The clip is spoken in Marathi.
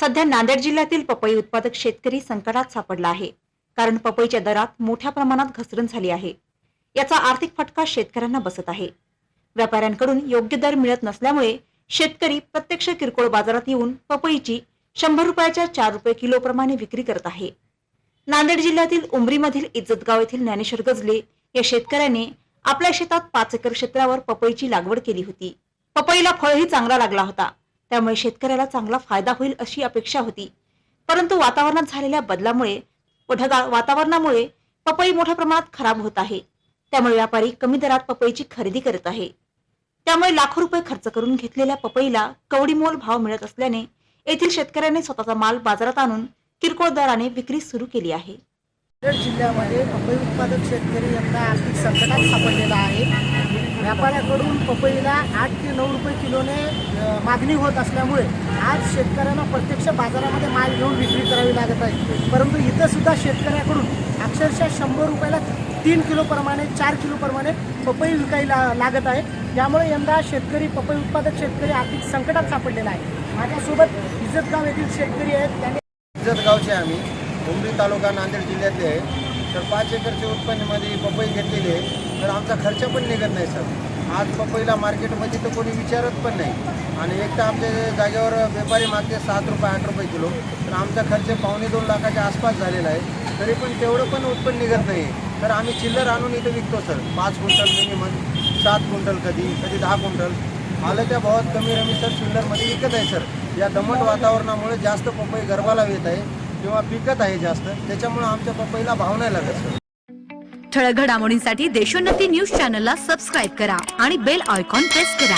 सध्या नांदेड जिल्ह्यातील पपई उत्पादक शेतकरी संकटात सापडला आहे। कारण पपईच्या दरात मोठ्या प्रमाणात घसरण झाली आहे। याचा आर्थिक फटका शेतकऱ्यांना बसत आहे। व्यापाऱ्यांकडून योग्य दर मिळत नसल्यामुळे शेतकरी प्रत्यक्ष किरकोळ बाजारात येऊन पपईची 100 रुपयाच्या 4 रुपये किलो प्रमाणे विक्री करत आहे। नांदेड जिल्ह्यातील उमरीमधील इज्जतगाव येथील ज्ञानेश्वर गजले या शेतकऱ्याने आपल्या शेतात 5 एकर क्षेत्रावर पपईची लागवड केली होती। पपईला फळही चांगला लागला होता, त्यामुळे शेतकऱ्याला चांगला फायदा होईल अशी अपेक्षा होती। परंतु वातावरणात झालेल्या बदलामुळे व ढगाळ वातावरणामुळे पपई मोठ्या प्रमाणात खराब होत आहे। त्यामुळे व्यापारी कमी दरात पपईची खरेदी करत आहे। त्यामुळे लाखो रुपये खर्च करून घेतलेल्या पपईला कवडीमोल भाव मिळत असल्याने येथील शेतकऱ्यांनी स्वतःचा माल बाजारात आणून किरकोळ दराने विक्री सुरू केली आहे। नांदेड जिल्ह्यामध्ये पपई उत्पादक शेतकरी यंदा आर्थिक संकटात सापडलेला आहे। व्यापाऱ्याकडून पपईला 8 ते 9 रुपये किलोने मागणी होत असल्यामुळे आज शेतकऱ्यांना प्रत्यक्ष बाजारामध्ये माल घेऊन विक्री करावी लागत आहे। परंतु इथं सुद्धा शेतकऱ्याकडून अक्षरशः 100 रुपयाला 3 किलो प्रमाणे 4 किलो प्रमाणे पपई विकायला लागत आहे। त्यामुळे यंदा शेतकरी पपई उत्पादक शेतकरी आर्थिक संकटात सापडलेला आहे। माझ्यासोबत इज्जतगाव येथील शेतकरी आहेत। त्यांनी इज्जतगावचे आम्ही उमरी तालुका नांदेड जिल्ह्यातले आहे। तर 5 एकरच्या उत्पन्नामध्ये पपई घेतलेली आहे, तर आमचा खर्च पण निघत नाही सर। आज पपईला मार्केटमध्ये तर कोणी विचारत पण नाही आणि एक तर आमच्या जागेवर व्यापारी मागते 7 रुपये 8 रुपये किलो, तर आमचा खर्च 2.5 लाखाच्या आसपास झालेला आहे। तरी पण तेवढं पण उत्पन्न निघत नाही। तर आम्ही चिल्लर आणून इथं विकतो सर। 5 क्विंटल मिनिमम 7 क्विंटल कधी 10 क्विंटल आलं त्या भावात कमी रमी सर चिल्लरमध्ये विकत आहे सर। या दमट वातावरणामुळे जास्त पपई गर्भाला येत आहे किंवा पिकत आहे जास्त, त्याच्यामुळे आमच्या पपईला भाव नाही लागत सर। ठळक घडामोडींसाठी देशोन्नती न्यूज चॅनलला सबस्क्राईब करा आणि बेल आयकॉन प्रेस करा।